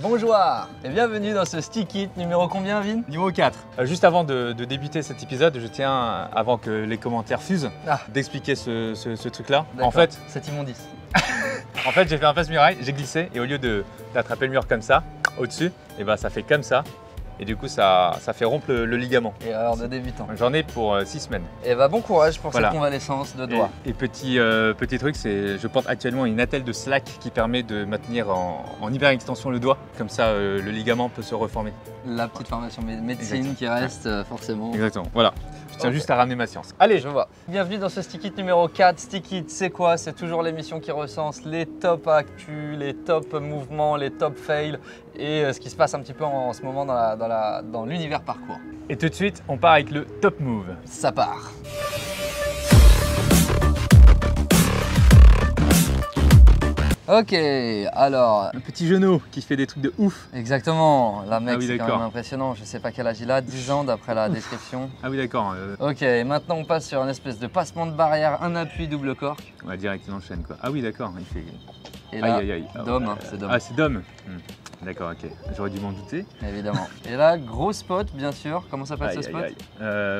Bonjour et bienvenue dans ce Stick It numéro combien, Vin? Numéro 4. Juste avant de débuter cet épisode, je tiens, avant que les commentaires fusent, d'expliquer ce truc-là. En fait, cette immondice. En fait, j'ai fait un passe-muraille, j'ai glissé et au lieu d'attraper le mur comme ça, au-dessus, et ben ça fait comme ça. Et du coup, ça fait rompre le ligament. Erreur de débutant. J'en ai pour 6 semaines. Et bah bon courage pour cette convalescence de doigts. Et petit truc, c'est je porte actuellement une attelle de slack qui permet de maintenir en hyper extension le doigt. Comme ça, le ligament peut se reformer. La petite formation médecine qui reste forcément. Exactement, voilà. Je tiens juste à ramener ma science. Allez, je vois. Bienvenue dans ce Stick It numéro 4. Stick It, c'est quoi? C'est toujours l'émission qui recense les top actus, les top mouvements, les top fails et ce qui se passe un petit peu en ce moment dans l'univers parcours. Et tout de suite, on part avec le top move. Ça part. Ok, alors... Un petit genou qui fait des trucs de ouf. Exactement, la mec c'est quand même impressionnant, je sais pas quel âge il a, 10 ans d'après la description. Ah oui d'accord. Ok, maintenant on passe sur une espèce de passement de barrière, un appui double cork. Ouais, direct il enchaîne quoi. Ah oui d'accord, il fait... Et là, Dom, c'est Dom. Ah c'est Dom. D'accord, ok, j'aurais dû m'en douter. Évidemment. Et là, gros spot bien sûr, comment s'appelle ce spot?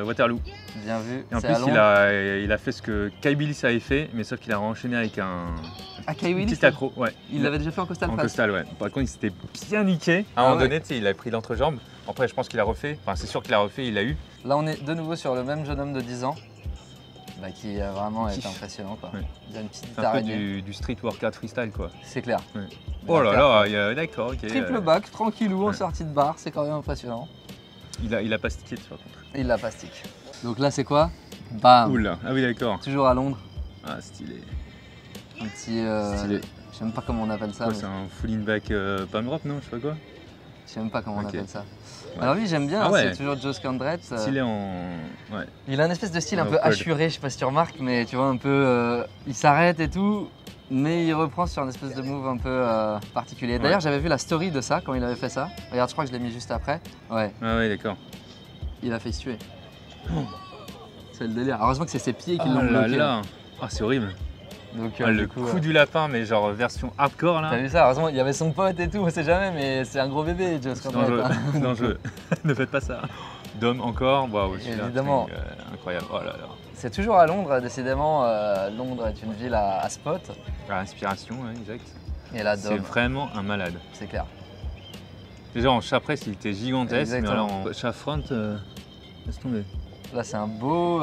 Waterloo. Bien vu. Et en plus il a fait ce que Kyle Billis avait fait, mais sauf qu'il a enchaîné avec un... Ah, Kyle Billis, petit accro, ouais. Il l'avait déjà fait en costal? En costal, ouais. Par contre, il s'était bien niqué. À un moment donné, tu sais, il a pris l'entrejambe. Après, je pense qu'il a refait. Enfin, c'est sûr qu'il a refait, il l'a eu. Là, on est de nouveau sur le même jeune homme de 10 ans. Qui a vraiment été impressionnant, quoi. Ouais. Il a une petite un peu du street workout freestyle, quoi. C'est clair. Ouais. Oh là là, d'accord, ok. Triple back, tranquillou, en sortie de barre, c'est quand même impressionnant. Il a pas stické, par contre. Il l'a pas stick. Donc là, c'est quoi? Bam. Oula, ah oui, d'accord. Toujours à Londres. Ah, stylé. Un petit... Je sais même pas comment on appelle ça. C'est un full in back palm drop, non? Je sais pas quoi. Je sais même pas comment on appelle ça. Ouais. Alors lui j'aime bien, c'est toujours Joe Scandrett. Stylé en... Ouais. Il a une espèce de style un peu assuré, je sais pas si tu remarques, mais tu vois un peu... il s'arrête et tout, mais il reprend sur une espèce de move un peu particulier. D'ailleurs j'avais vu la story de ça quand il avait fait ça. Regarde, je crois que je l'ai mis juste après. Ouais. Ah ouais, d'accord. Il a fait se tuer. C'est le délire. Heureusement que c'est ses pieds qui l'ont bloqué. Ah c'est horrible. Donc, le coup du lapin, mais genre version hardcore là. T'as vu ça? Heureusement, il y avait son pote et tout, on sait jamais, mais c'est un gros bébé, Joe Scandrett. C'est dangereux. Ne faites pas ça. Dom encore, waouh, évidemment. Incroyable. Oh là là. C'est toujours à Londres, décidément. Londres est une ville à spot. À inspiration, ouais, exact. Et là, Dom. C'est vraiment un malade. C'est clair. Déjà en chat press, il était gigantesque, mais alors en chat front, laisse tomber. Là, c'est un beau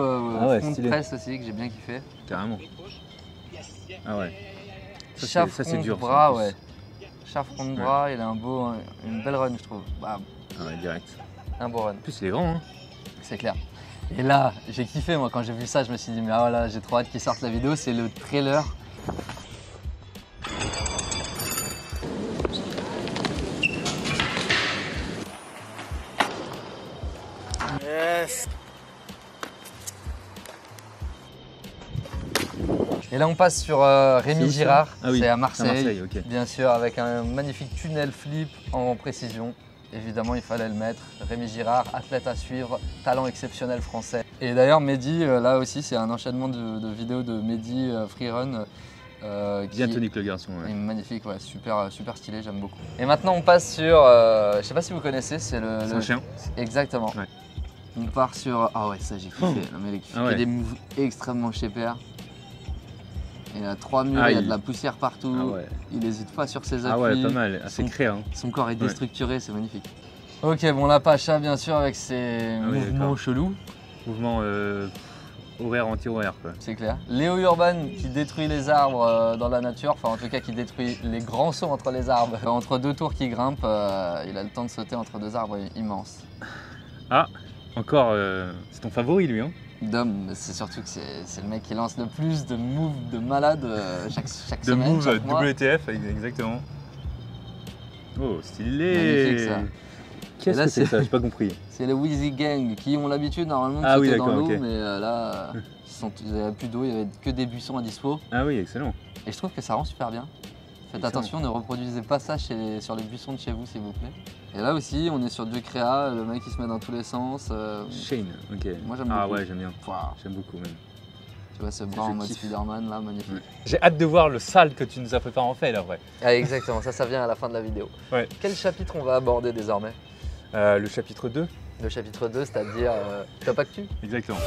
front press aussi que j'ai bien kiffé. Carrément. Ah ouais. Ça c'est dur. Bras, ouais. Chat front de bras, il a une belle run, je trouve. Bam. Ah ouais, direct. Un beau run. En plus, il est grand, hein. C'est clair. Et là, j'ai kiffé, moi, quand j'ai vu ça, je me suis dit, mais ah là, j'ai trop hâte qu'il sorte la vidéo, c'est le trailer. Yes. Et là on passe sur Rémi Girard, c'est à Marseille, bien sûr, avec un magnifique tunnel flip en précision. Évidemment il fallait le mettre. Rémi Girard, athlète à suivre, talent exceptionnel français. Et d'ailleurs Mehdi, là aussi c'est un enchaînement de vidéos de Mehdi Freerun. Bien tonique le garçon. Ouais. Magnifique, ouais, super stylé, j'aime beaucoup. Et maintenant on passe sur, je sais pas si vous connaissez, c'est un chien. Exactement. Ouais. On part sur, ah ouais ça j'ai kiffé, non, mais il fait des moves extrêmement chez-père. Il a 3 murs, il y a de la poussière partout, il n'hésite pas sur ses appuis. Ah ouais, pas mal, c'est créé. Hein. Son corps est déstructuré, c'est magnifique. Ok, bon la Pacha bien sûr avec ses mouvements chelous. Mouvements horaire anti-horaire quoi. C'est clair. Léo Urban qui détruit les arbres dans la nature, enfin en tout cas qui détruit les grands sauts entre les arbres. Entre deux tours qui grimpent, il a le temps de sauter entre deux arbres immenses. Ah, encore, c'est ton favori lui hein? Dom, c'est surtout que c'est le mec qui lance le plus de moves de malade chaque semaine. De moves WTF, exactement. Oh, stylé! Magnifique ça. Qu'est-ce que c'est ça? J'ai pas compris. C'est le Wheezy Gang qui ont l'habitude normalement de sauter dans l'eau, mais là, il n'y avait plus d'eau, il n'y avait que des buissons à dispo. Ah oui, excellent. Et je trouve que ça rend super bien. Faites attention, ne reproduisez pas ça sur les buissons de chez vous s'il vous plaît. Et là aussi, on est sur du créa, le mec il se met dans tous les sens. Shane, ok. Moi j'aime beaucoup. Ah ouais, j'aime bien. J'aime beaucoup même. Tu vois ce banc en mode Spider-Man là, magnifique. J'ai hâte de voir le sale que tu nous as préparé en fait là, vrai. Ah, exactement, ça vient à la fin de la vidéo. Ouais. Quel chapitre on va aborder désormais? Le chapitre 2. Le chapitre 2, c'est-à-dire Top Actu. Exactement.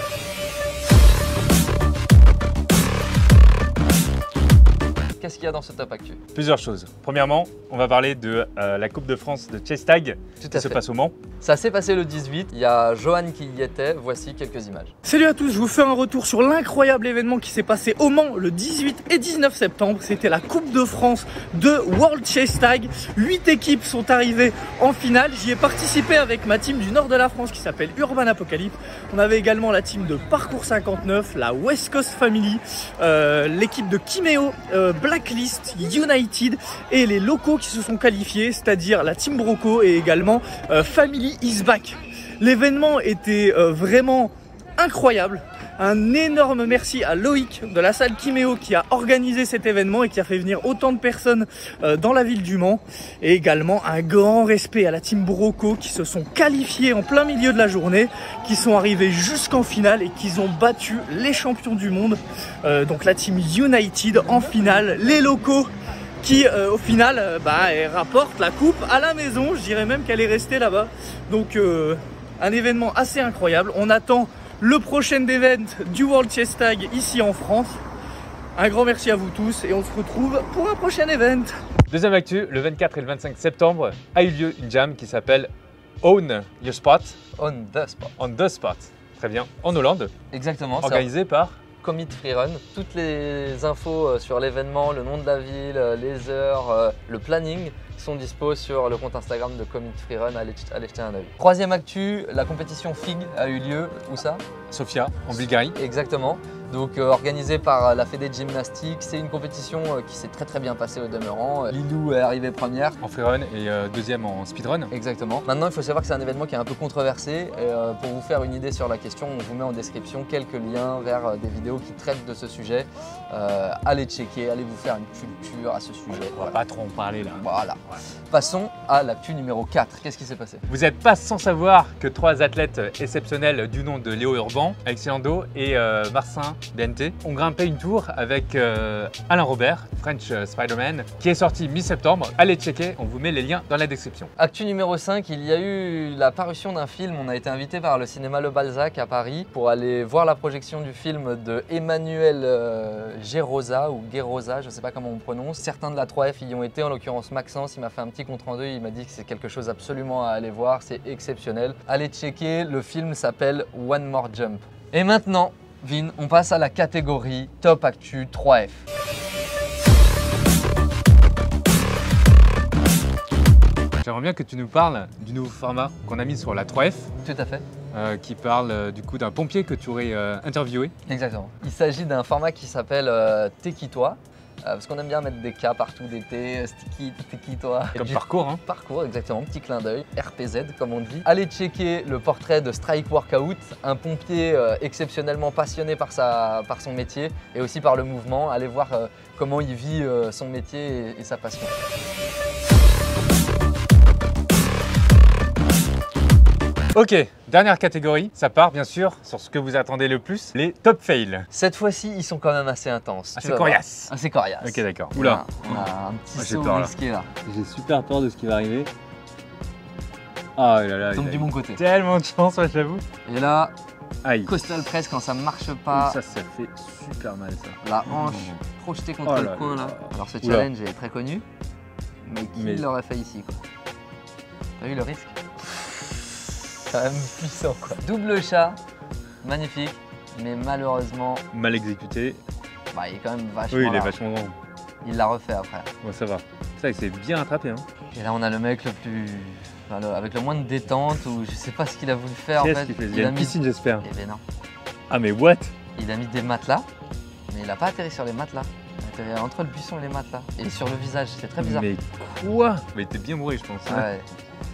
Qu'est-ce qu'il y a dans ce Top Actu? Plusieurs choses. Premièrement, on va parler de la Coupe de France de Chase Tag qui se passe au Mans. Ça s'est passé le 18, il y a Johan qui y était, voici quelques images. Salut à tous, je vous fais un retour sur l'incroyable événement qui s'est passé au Mans le 18 et 19 septembre. C'était la Coupe de France de World Chase Tag. 8 équipes sont arrivées en finale. J'y ai participé avec ma team du nord de la France qui s'appelle Urban Apocalypse. On avait également la team de Parcours 59, la West Coast Family, l'équipe de Kimeo, Blacklist, United et les locaux qui se sont qualifiés, c'est-à-dire la team Broco et également Family is back. L'événement était vraiment incroyable. Un énorme merci à Loïc de la salle Kimeo qui a organisé cet événement et qui a fait venir autant de personnes dans la ville du Mans. Et également un grand respect à la team Broco qui se sont qualifiés en plein milieu de la journée, qui sont arrivés jusqu'en finale et qui ont battu les champions du monde. Donc la team United en finale, les locaux qui au final rapporte la coupe à la maison. Je dirais même qu'elle est restée là-bas. Donc un événement assez incroyable. On attend le prochain event du World Chase Tag ici en France. Un grand merci à vous tous et on se retrouve pour un prochain event. Deuxième actu, le 24 et le 25 septembre a eu lieu une jam qui s'appelle Own Your Spot. On the Spot. On the Spot. Très bien. En Hollande. Exactement. Organisé par Commit Freerun. Toutes les infos sur l'événement, le nom de la ville, les heures, le planning sont dispo sur le compte Instagram de Commit Freerun. Allez jeter un œil. Troisième actu, la compétition FIG a eu lieu. Où ça? Sofia, en Bulgarie. Exactement. Donc organisée par la Fédé de gymnastique. C'est une compétition qui s'est très bien passée au demeurant. Lilou est arrivée première. En freerun et deuxième en speedrun. Exactement. Maintenant, il faut savoir que c'est un événement qui est un peu controversé. Et, pour vous faire une idée sur la question, on vous met en description quelques liens vers des vidéos qui traitent de ce sujet. Allez checker, allez vous faire une culture à ce sujet. On va pas trop en parler là. Voilà. Ouais. Passons à l'actu numéro 4. Qu'est-ce qui s'est passé? Vous n'êtes pas sans savoir que 3 athlètes exceptionnels du nom de Léo Urban, Alexis Lando et Marcin BNT ont grimpé une tour avec Alain Robert, French Spider-Man, qui est sorti mi-septembre. Allez checker, on vous met les liens dans la description. Actu numéro 5, il y a eu la parution d'un film. On a été invité par le cinéma Le Balzac à Paris pour aller voir la projection du film de Emmanuel Gerosa ou Gerosa, je ne sais pas comment on prononce. Certains de la 3F y ont été, en l'occurrence Maxence, il m'a fait un petit compte rendu, il m'a dit que c'est quelque chose absolument à aller voir, c'est exceptionnel. Allez checker, le film s'appelle One More Jump. Et maintenant, Vin, on passe à la catégorie Top Actu 3F. J'aimerais bien que tu nous parles du nouveau format qu'on a mis sur la 3F. Tout à fait. Qui parle du coup d'un pompier que tu aurais interviewé. Exactement. Il s'agit d'un format qui s'appelle T'es qui toi? Parce qu'on aime bien mettre des cas partout, des T, sticky, t'es qui toi? Comme parcours, hein. Parcours, exactement, petit clin d'œil, RPZ comme on dit. Allez checker le portrait de Strike Workout, un pompier exceptionnellement passionné par son métier et aussi par le mouvement. Allez voir comment il vit son métier et sa passion. Ok, dernière catégorie, ça part bien sûr sur ce que vous attendez le plus, les top fails. Cette fois-ci, ils sont quand même assez intenses. Assez coriaces. Assez coriaces. Ok, d'accord. Oula. On a un petit saut risqué là. J'ai super peur de ce qui va arriver. Ah là là. Tombe du bon côté. Tellement de chance, ouais, j'avoue. Et là, aïe. Costal Press quand ça marche pas. Ça fait super mal ça. La hanche projetée contre le coin là. Alors ce challenge est très connu, mais qui l'aurait fait ici quoi? T'as vu le risque? Quand même puissant quoi. Double chat, magnifique, mais malheureusement mal exécuté. Bah, il est quand même vachement. Oui, il est vachement grand. Il l'a refait après. Ouais, ça va. Ça, il s'est bien attrapé. Hein. Et là, on a le mec le plus. Enfin, avec le moins de détente, ou je sais pas ce qu'il a voulu faire en fait. Qu'est-ce qu'il fait? Il a une piscine, j'espère. Eh ben non. Ah, mais what? Il a mis des matelas, mais il a pas atterri sur les matelas. Il a atterri entre le buisson et les matelas. Et sur le visage, c'est très bizarre. Mais quoi? Mais il était bien bourré, je pense. Ouais.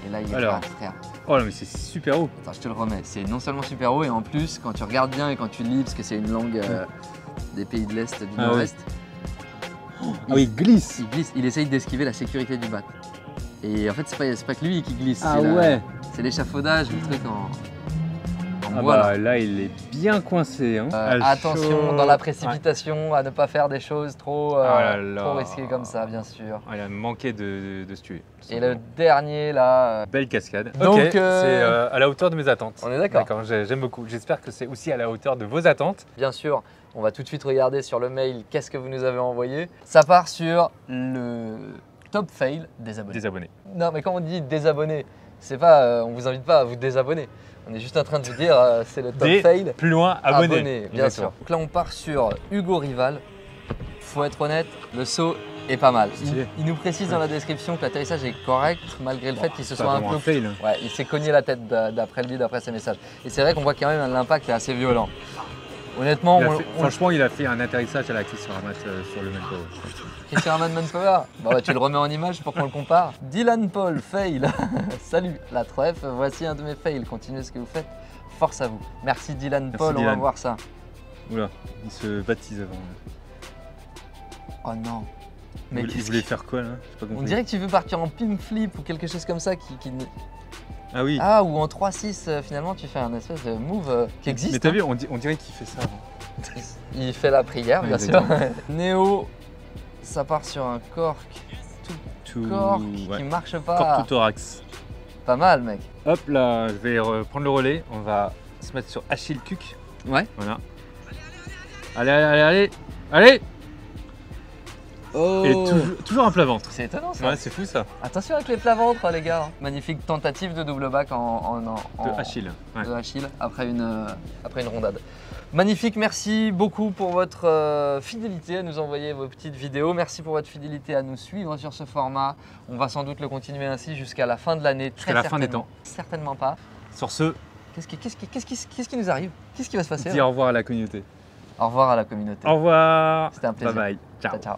Et là, il est pas frère. Oh là, mais c'est super haut. Attends, je te le remets. C'est non seulement super haut, et en plus, quand tu regardes bien et quand tu lis, parce que c'est une langue des pays de l'Est, du Nord-Est. Ah oui, il glisse. Il glisse. Il essaye d'esquiver la sécurité du bat. Et en fait, c'est pas que lui qui glisse. Ah ouais. C'est l'échafaudage, le truc en Voilà. Bah, là, il est bien coincé. Hein. Attention dans la précipitation à ne pas faire des choses trop risquées comme ça, bien sûr. Il a manqué de se tuer. Et le dernier là. Belle cascade. Donc, c'est à la hauteur de mes attentes. On est d'accord. J'aime beaucoup. J'espère que c'est aussi à la hauteur de vos attentes. Bien sûr, on va tout de suite regarder sur le mail qu'est-ce que vous nous avez envoyé. Ça part sur le top fail des abonnés. Des abonnés. Non, mais quand on dit désabonnés, c'est pas, on vous invite pas à vous désabonner. On est juste en train de vous dire c'est le top fail. Plus loin, abonnés. Bien sûr. Donc là, on part sur Hugo Rival. Faut être honnête, le saut est pas mal. Il nous précise dans la description que l'atterrissage est correct malgré le fait qu'il se soit un peu. Fail. Ouais, il s'est cogné la tête d'après lui, d'après ses messages. Et c'est vrai qu'on voit quand même l'impact est assez violent. Honnêtement, franchement, il a fait un atterrissage à la Christian Ramat sur le Manpower. Christian Ramat Manpower. Bah, tu le remets en image pour qu'on le compare. Dylan Paul, fail. Salut, la 3F, voici un de mes fails. Continuez ce que vous faites. Force à vous. Merci Dylan Paul, on va voir ça. Oula, il se baptise avant. Oh non. Mais il voulait faire quoi là? On dirait que tu veux partir en pin flip ou quelque chose comme ça qui... Ah oui. Ah, ou en 3-6, finalement, tu fais un espèce de move qui existe. Mais t'as vu, on dirait qu'il fait ça avant. Il fait la prière, bien sûr. Néo, ça part sur un cork tout cork qui marche pas. Cork tout thorax. Pas mal, mec. Hop là, je vais prendre le relais. On va se mettre sur Achille Cuc. Ouais. Voilà. Allez. Oh. Et toujours un plat ventre. C'est étonnant ça. Ouais, c'est fou ça. Attention avec les plats ventre les gars. Magnifique tentative de double back de Achille. Ouais. De Achille après une rondade. Magnifique, merci beaucoup pour votre fidélité à nous envoyer vos petites vidéos. Merci pour votre fidélité à nous suivre sur ce format. On va sans doute le continuer ainsi jusqu'à la fin de l'année. Jusqu'à la fin des temps. Certainement pas. Sur ce, qu'est-ce qui nous arrive? Qu'est-ce qui va se passer? Dis au revoir à la communauté. Au revoir à la communauté. Au revoir. C'était un plaisir. Bye bye. Ciao.